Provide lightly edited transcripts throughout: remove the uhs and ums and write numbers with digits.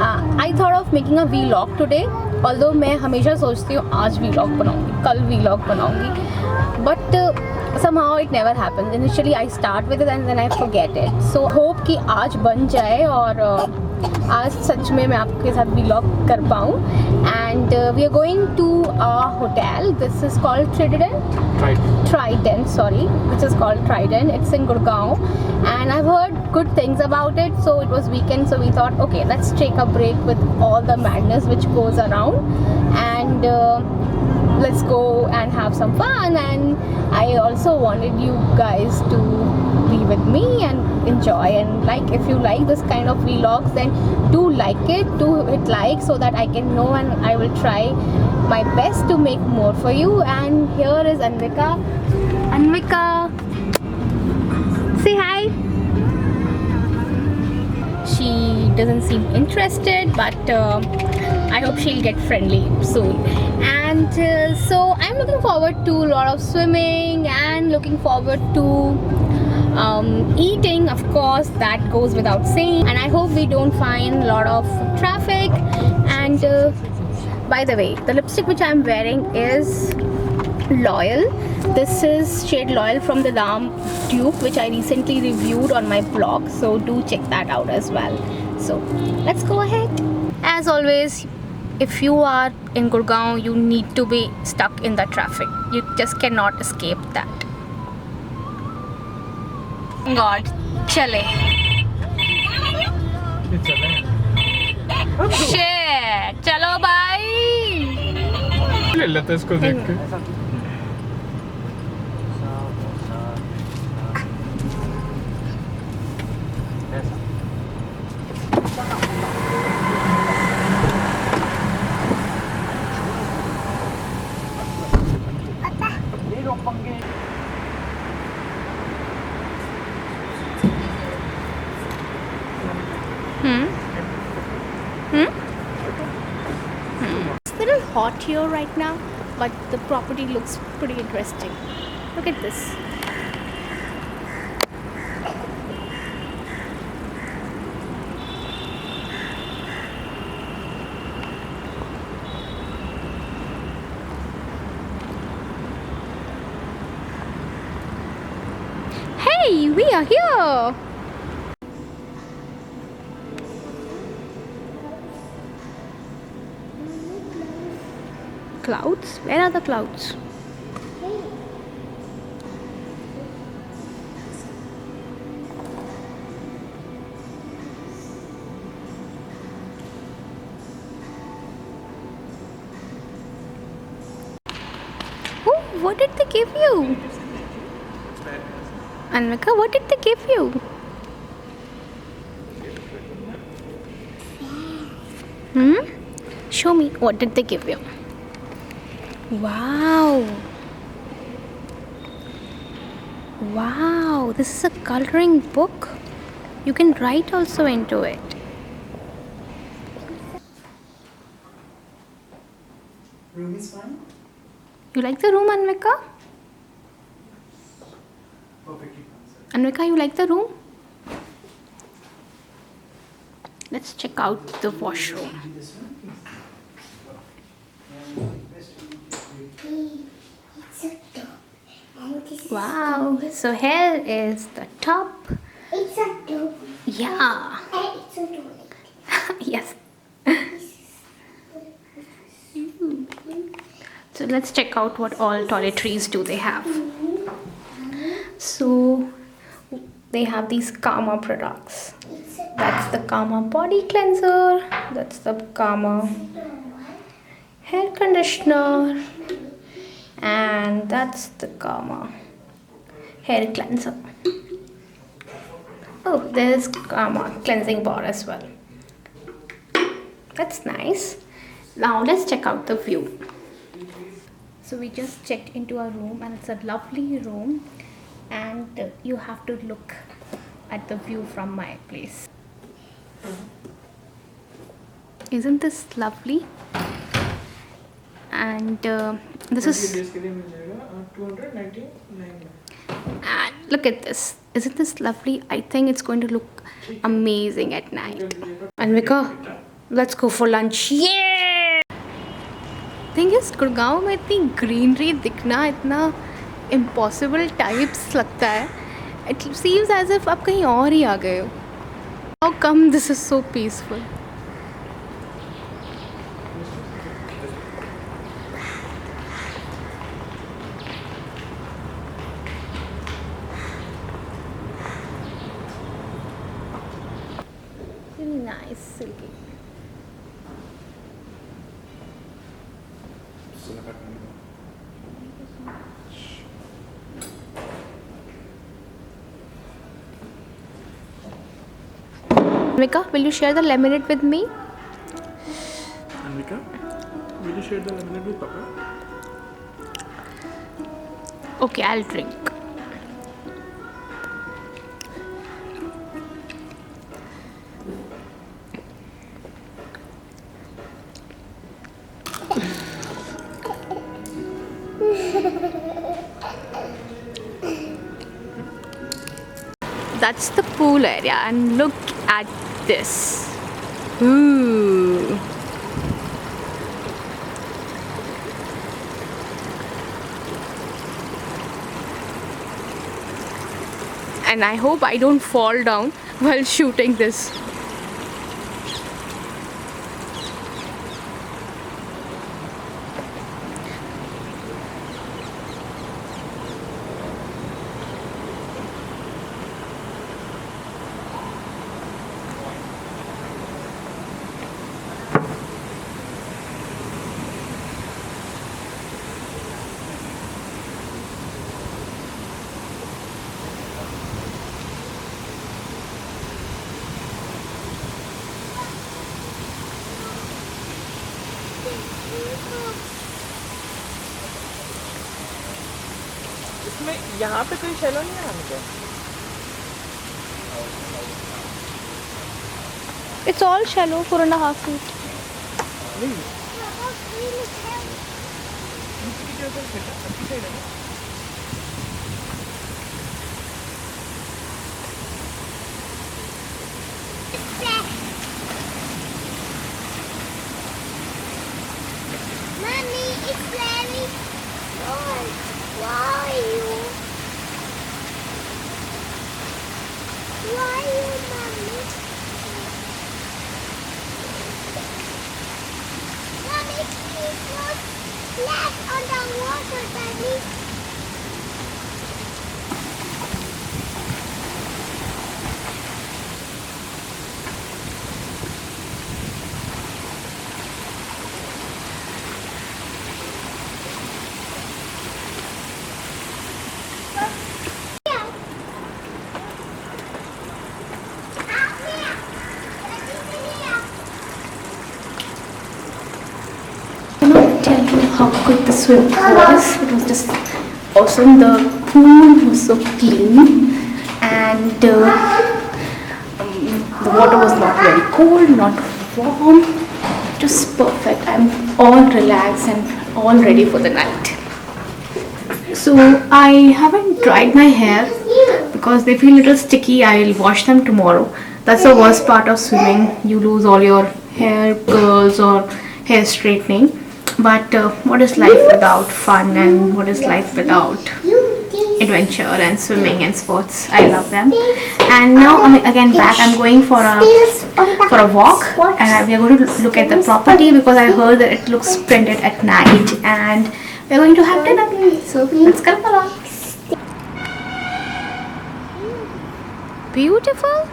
I thought of making a vlog today. Although मैं हमेशा सोचती हूँ आज vlog बनाऊँगी, कल vlog बनाऊँगी, but somehow it never happens. Initially I start with it and then I forget it. So hope कि आज बन जाए और आज सच में मैं आपके साथ vlog कर पाऊँ. And we are going to a hotel. This is called Trident, sorry. This is called Trident. It's in Gurgaon, and I've heard good things about it. So it was weekend, so we thought, okay, let's take a break with all the madness which goes around, and let's go and have some fun. And I also wanted you guys to be with me and enjoy, and like, if you like this kind of vlogs, then do like it, do hit like so that I can know, and I will try my best to make more for you. And here is Anvika. Say hi. She doesn't seem interested, but I hope she'll get friendly soon. And so I'm looking forward to a lot of swimming and looking forward to eating, of course, that goes without saying. And I hope we don't find a lot of traffic. And by the way, the lipstick which I'm wearing is Loyal. This is shade Loyal from the Dam Dupe, which I recently reviewed on my blog, so do check that out as well. So let's go ahead. As always, if you are in Gurgaon, you need to be stuck in the traffic. You just cannot escape that. God, chale. Shit, chalo bhai. ले लेते इसको देख के. It's a little hot here right now, but the property looks pretty interesting. Look at this. Hey, we are here. Clouds? Where are the clouds? Oh, what did they give you? Anvika, what did they give you? Show me, what did they give you? Wow. Wow, this is a coloring book. You can write also into it. Room is fine? You like the room, Anvika? Perfectly fine, sir. Anvika, you like the room? Let's check out the washroom. This one, please. It's a top. And this is Wow, so here is the top. It's a top. Yeah. And it's a toilet. Yes. So let's check out what all toiletries do they have. So they have these Kama products. That's the Kama body cleanser. That's the Kama hair conditioner. And that's the Kama hair cleanser. Oh, there's Kama cleansing bar as well. That's nice. Now let's check out the view. So we just checked into our room, and it's a lovely room, and you have to look at the view from my place. Isn't this lovely? And this is, इसके लिए मिल जाएगा 299. and look at this. Isn't this lovely? I think it's going to look amazing at night. Anvika, Let's go for lunch. Yeah! Thing is Gurgaon में इतनी greenery दिखना इतना impossible types लगता है. It seems as if आप कहीं और ही आ गए हो. How come this is so peaceful. Nice, silky. Anvika, will you share the lemonade with me? Anvika, will you share the lemonade with Papa? Okay, I'll drink. That's the pool area, and look at this. Ooh. And I hope I don't fall down while shooting this. इसमें यहाँ पे कोई shallow नहीं है क्या? It's all shallow, 4.5 feet. Mommy, it's very cold. Why you? Why you, Mommy? Mommy, please not splash on the water, Daddy. Cannot tell you how good the swim was. It was just awesome. The pool was so clean, and the water was not very cold, not warm. Just perfect. I'm all relaxed and all ready for the night. So I haven't dried my hair because they feel a little sticky. I'll wash them tomorrow. That's the worst part of swimming. You lose all your hair curls or hair straightening. But what is life without fun, and what is life without adventure and swimming and sports? I love them. And now I'm again back. I'm going for a walk, and we are going to look at the property because I heard that it looks splendid at night, and we're going to have dinner. So let's come along. Beautiful.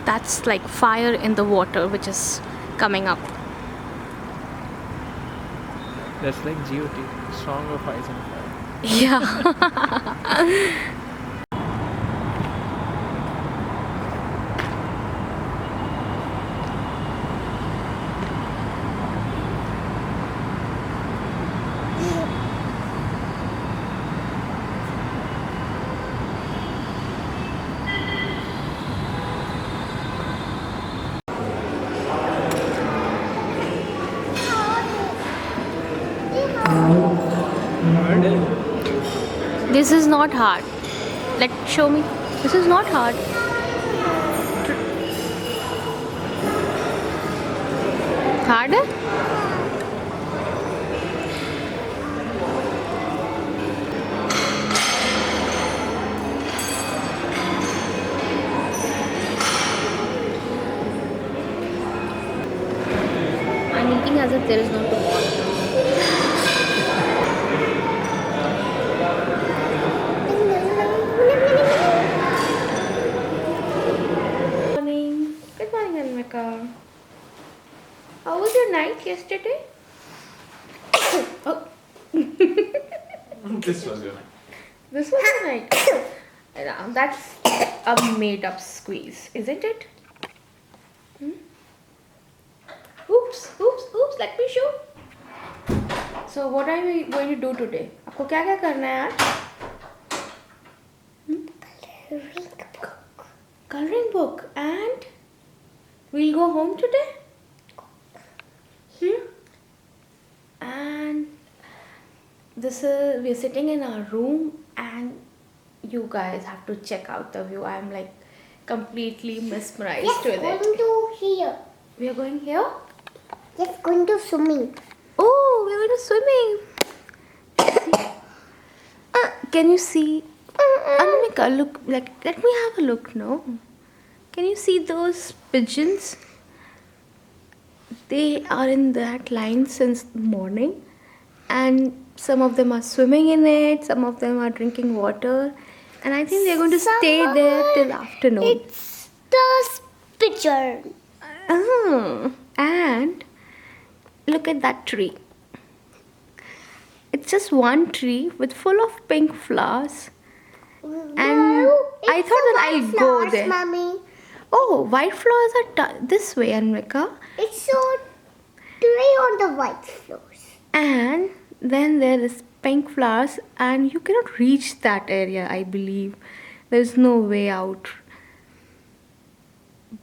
That's like fire in the water which is coming up. That's like GOT, Song of Ice and Fire. Yeah. hard है. This is not hard. Show me. This is not hard. Hard है? I'm eating as if there is no tomorrow. Morning. Good morning, Anmika. How was your night yesterday? Oh, This was your night. this was your night. That's a made-up squeeze, isn't it? Hmm? Oops, oops, oops. Let me show. So, what are we going to do today? आपको क्या क्या करना है आज? Coloring book, and we'll go home today. And this is, we're sitting in our room, and you guys have to check out the view. I'm like completely mesmerized Yes, with going it. to here. We are going here. Yes, going to swimming. Oh, we're going to swimming. Can you see? Anmika, look, let me have a look now. Can you see those pigeons? They are in that line since morning, and some of them are swimming in it, some of them are drinking water, and I think they're going to stay there till afternoon. It's the picture. And look at that tree. It's just one tree with full of pink flowers. And I thought that I'll go there. Mommy. Oh, white flowers are this way, Anmika. It's so tree on the white floors. And then there is pink flowers, and you cannot reach that area, I believe. There's no way out.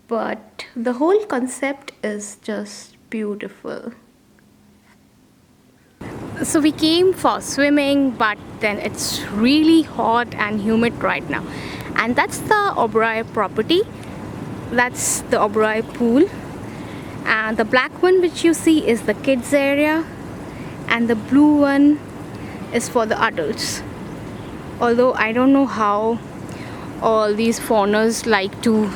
But the whole concept is just beautiful. So we came for swimming, but then it's really hot and humid right now. And that's the Oberoi property. That's the Oberoi pool. And the black one which you see is the kids area, and the blue one is for the adults. Although I don't know how all these foreigners like to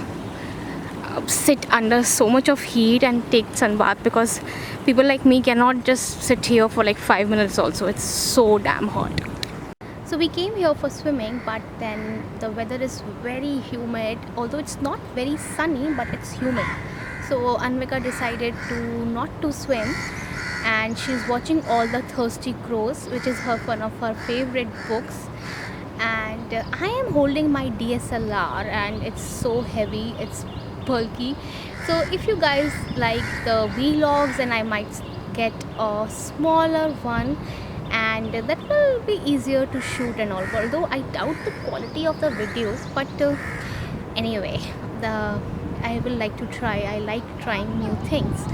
sit under so much of heat and take sunbath, because people like me cannot just sit here for like 5 minutes also. It's so damn hot. So we came here for swimming, but then the weather is very humid. Although it's not very sunny, but it's humid. So Anmika decided to not to swim, and she's watching All the Thirsty Crows, which is one of her favorite books. And I am holding my DSLR, and it's so heavy, it's bulky. So if you guys like the vlogs, and I might get a smaller one, and that will be easier to shoot and all. Although I doubt the quality of the videos, but anyway, I will like to try. I like trying new things.